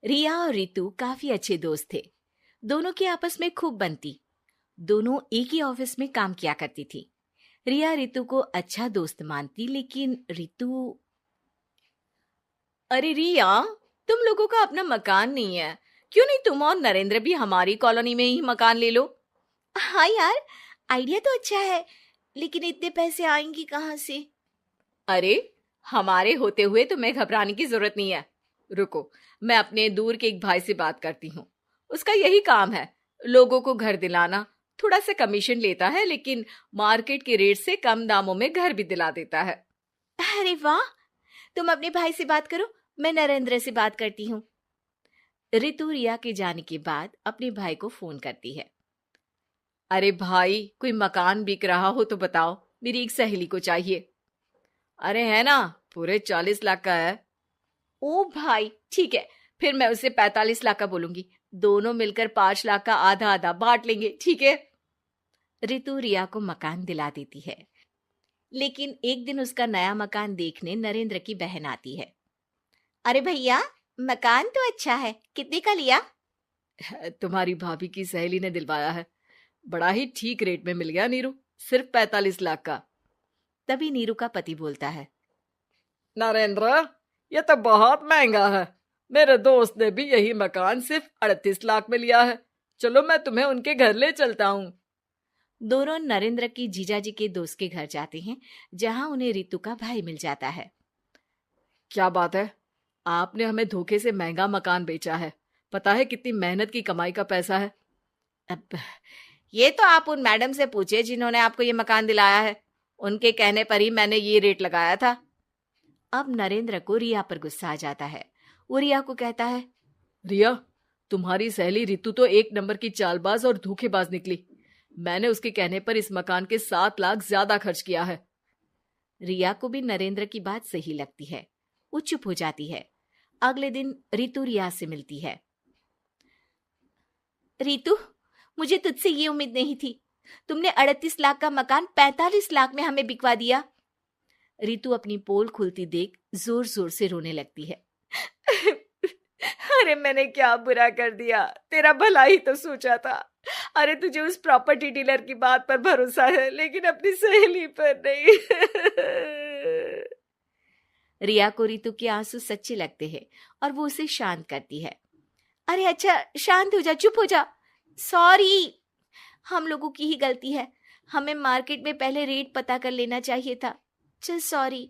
रिया और रितु काफी अच्छे दोस्त थे। दोनों की आपस में खूब बनती। दोनों एक ही ऑफिस में काम किया करती थी। रिया रितु को अच्छा दोस्त मानती, लेकिन रितु। अरे रिया, तुम लोगों का अपना मकान नहीं है, क्यों नहीं तुम और नरेंद्र भी हमारी कॉलोनी में ही मकान ले लो? हाँ यार, आइडिया तो अच्छा है, लेकिन इतने पैसे आएंगे कहाँ से? अरे, हमारे होते हुए तुम्हें घबराने की जरूरत नहीं है। रुको, मैं अपने दूर के एक भाई से बात करती हूँ। उसका यही काम है, लोगों को घर दिलाना। थोड़ा सा कमीशन लेता है, लेकिन मार्केट के रेट से कम दामों में घर भी दिला देता है। अरे वाह, तुम अपने भाई से बात करो, मैं नरेंद्र से बात करती हूँ। रितु रिया के जाने के बाद अपने भाई को फोन करती है। अरे भाई, कोई मकान बिक रहा हो तो बताओ, मेरी एक सहेली को चाहिए। अरे है ना, पूरे 40 लाख का है। ओ भाई, ठीक है, फिर मैं उसे 45 लाख का बोलूंगी। दोनों मिलकर 5 लाख का आधा आधा बांट लेंगे, ठीक है? रितु रिया को मकान दिला देती है, लेकिन एक दिन उसका नया मकान देखने नरेंद्र की बहन आती है। अरे भैया, मकान तो अच्छा है, कितने का लिया? तुम्हारी भाभी की सहेली ने दिलवाया है, बड़ा ही ठीक रेट में मिल गया नीरू, सिर्फ 45 लाख का। तभी नीरू का पति बोलता है। नरेंद्र, ये तो बहुत महंगा है। मेरे दोस्त ने भी यही मकान सिर्फ 38 लाख में लिया है। चलो, मैं तुम्हें उनके घर ले चलता हूँ। दोनों नरेंद्र की जीजाजी के दोस्त के घर जाते हैं, जहां उन्हें रितु का भाई मिल जाता है। क्या बात है, आपने हमें धोखे से महंगा मकान बेचा है। पता है कितनी मेहनत की कमाई का पैसा है। अब ये तो आप उन मैडम से पूछे जिन्होंने आपको ये मकान दिलाया है। उनके कहने पर ही मैंने ये रेट लगाया था। अब नरेंद्र को रिया पर गुस्सा आ जाता है। वो रिया को कहता है, रिया, तुम्हारी सहेली रितु तो एक नंबर की चालबाज और धोखेबाज निकली। मैंने उसके कहने पर इस मकान के 7 लाख ज्यादा खर्च किया है। रिया को भी नरेंद्र की बात सही लगती है। वो चुप हो जाती है। अगले दिन रितु रिया से मिलती है। रितु, मुझे तुझसे ये उम्मीद नहीं थी। तुमने 38 लाख का मकान 45 लाख में हमें बिकवा दिया। रितु अपनी पोल खुलती देख जोर जोर से रोने लगती है। अरे मैंने क्या बुरा कर दिया, तेरा भला ही तो सोचा था। अरे तुझे उस प्रॉपर्टी डीलर की बात पर भरोसा है, लेकिन अपनी सहेली पर नहीं। रिया को रितु के आंसू सच्चे लगते हैं और वो उसे शांत करती है। अरे अच्छा, शांत हो जा, चुप हो जा। सॉरी, हम लोगों की ही गलती है। हमें मार्केट में पहले रेट पता कर लेना चाहिए था। चल सॉरी।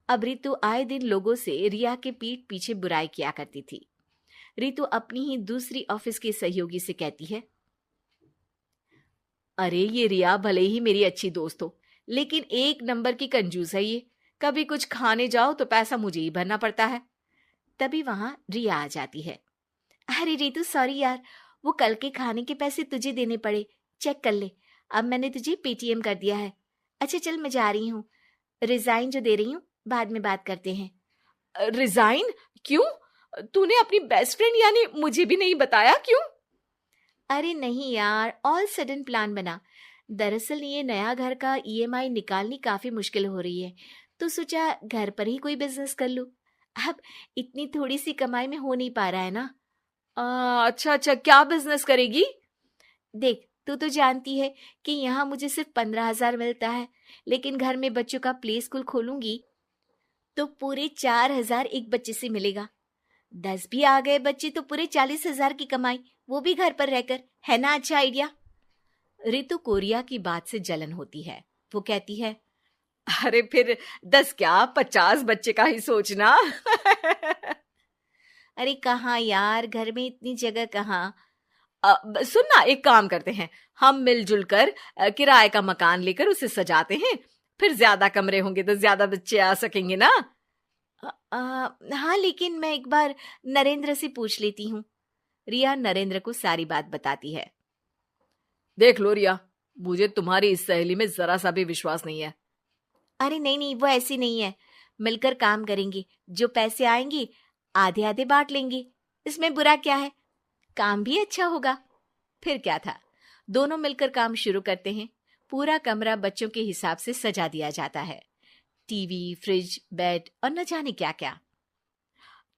अब रितु आए दिन लोगों से रिया के पीठ पीछे बुराई किया करती थी। रितु अपनी ही दूसरी ऑफिस के सहयोगी से कहती है, अरे ये रिया भले ही मेरी अच्छी दोस्त हो, लेकिन एक नंबर की कंजूस है ये। कभी कुछ खाने जाओ तो पैसा मुझे ही भरना पड़ता है। तभी वहां रिया आ जाती है। अरे रितु, सॉरी यार, वो कल के खाने के पैसे तुझे देने पड़े, चेक कर ले। अब मैंने तुझे पेटीएम कर दिया है। अच्छा चल, मैं जा रही हूँ। रिजाइन जो दे रही हूँ, बाद में बात करते हैं। रिजाइन? क्यों? तूने अपनी बेस्ट फ्रेंड यानी मुझे भी नहीं बताया, क्यों? अरे नहीं यार, ऑल सडन प्लान बना। दरअसल ये नया घर का ईएमआई निकालनी काफी मुश्किल हो रही है, तो सोचा घर पर ही कोई बिजनेस कर लूं। अब इतनी थोड़ी सी कमाई में हो नहीं पा रहा है ना। अच्छा अच्छा, क्या बिजनेस करेगी? देख, तू तो जानती है कि यहाँ मुझे सिर्फ 15,000 मिलता है, लेकिन घर में बच्चों का प्ले स्कूल खोलूंगी तो पूरे 4,000 एक बच्चे से मिलेगा। 10 भी आ गए बच्चे तो पूरे 40,000 की कमाई, वो भी घर पर रहकर। है ना अच्छा आइडिया? रितु को रिया की बात से जलन होती है। वो कहती है, अरे फिर 10 क्या, 50 बच्चे का ही सोचना। अरे कहाँ यार, घर में इतनी जगह कहाँ। सुन ना, एक काम करते हैं, हम मिलजुल कर किराए का मकान लेकर उसे सजाते हैं। फिर ज्यादा कमरे होंगे तो ज्यादा बच्चे आ सकेंगे ना। हाँ, लेकिन मैं एक बार नरेंद्र से पूछ लेती हूँ। रिया नरेंद्र को सारी बात बताती है। देख लो रिया, मुझे तुम्हारी इस सहेली में जरा सा भी विश्वास नहीं है। अरे नहीं नहीं, वो ऐसी नहीं है। मिलकर काम करेंगे, जो पैसे आएंगे आधे आधे बांट लेंगे। इसमें बुरा क्या है, काम भी अच्छा होगा। फिर क्या था, दोनों मिलकर काम शुरू करते हैं। पूरा कमरा बच्चों के हिसाब से सजा दिया जाता है। टीवी, फ्रिज, बेड और न जाने क्या क्या।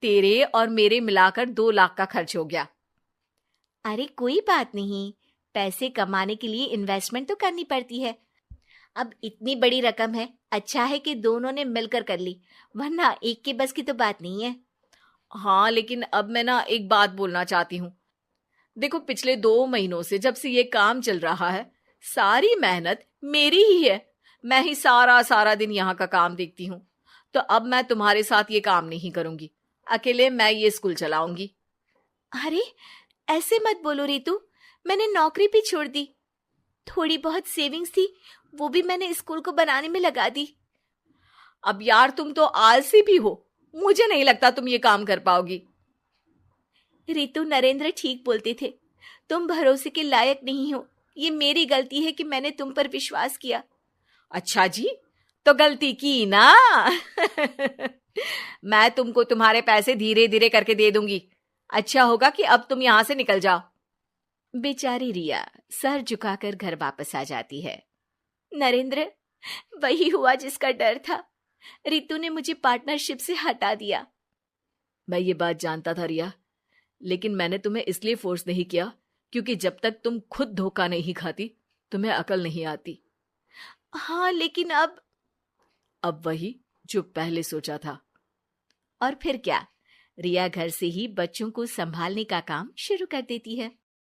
तेरे और मेरे मिलाकर 2 लाख का खर्च हो गया। अरे कोई बात नहीं, पैसे कमाने के लिए इन्वेस्टमेंट तो करनी पड़ती है। अब इतनी बड़ी रकम है, अच्छा है कि दोनों ने मिलकर कर ली, वरना एक के बस की तो बात नहीं है। हाँ, लेकिन अब मैं ना एक बात बोलना चाहती हूँ। देखो, पिछले 2 महीनों से जब से ये काम चल रहा है, सारी मेहनत मेरी ही है। मैं ही सारा सारा दिन यहाँ का काम देखती हूँ। तो अब मैं तुम्हारे साथ ये काम नहीं करूंगी, अकेले मैं ये स्कूल चलाऊंगी। अरे ऐसे मत बोलो रितु, मैंने नौकरी भी छोड़ दी। थोड़ी बहुत सेविंग्स थी, वो भी मैंने स्कूल को बनाने में लगा दी। अब यार, तुम तो आलसी भी हो, मुझे नहीं लगता तुम ये काम कर पाओगी। रितु, नरेंद्र ठीक बोलते थे, तुम भरोसे के लायक नहीं हो। ये मेरी गलती है कि मैंने तुम पर विश्वास किया। अच्छा जी, तो गलती की ना। मैं तुमको तुम्हारे पैसे धीरे धीरे करके दे दूंगी। अच्छा होगा कि अब तुम यहां से निकल जाओ। बेचारी रिया सर झुकाकर घर वापस आ जाती है। नरेंद्र, वही हुआ जिसका डर था। रितु ने मुझे पार्टनरशिप से हटा दिया। मैं ये बात जानता था रिया, लेकिन मैंने तुम्हें इसलिए फोर्स नहीं किया क्योंकि जब तक तुम खुद धोखा नहीं खाती, तुम्हें अकल नहीं आती। हाँ, लेकिन अब वही जो पहले सोचा था। और फिर क्या, रिया घर से ही बच्चों को संभालने का काम शुरू कर देती है।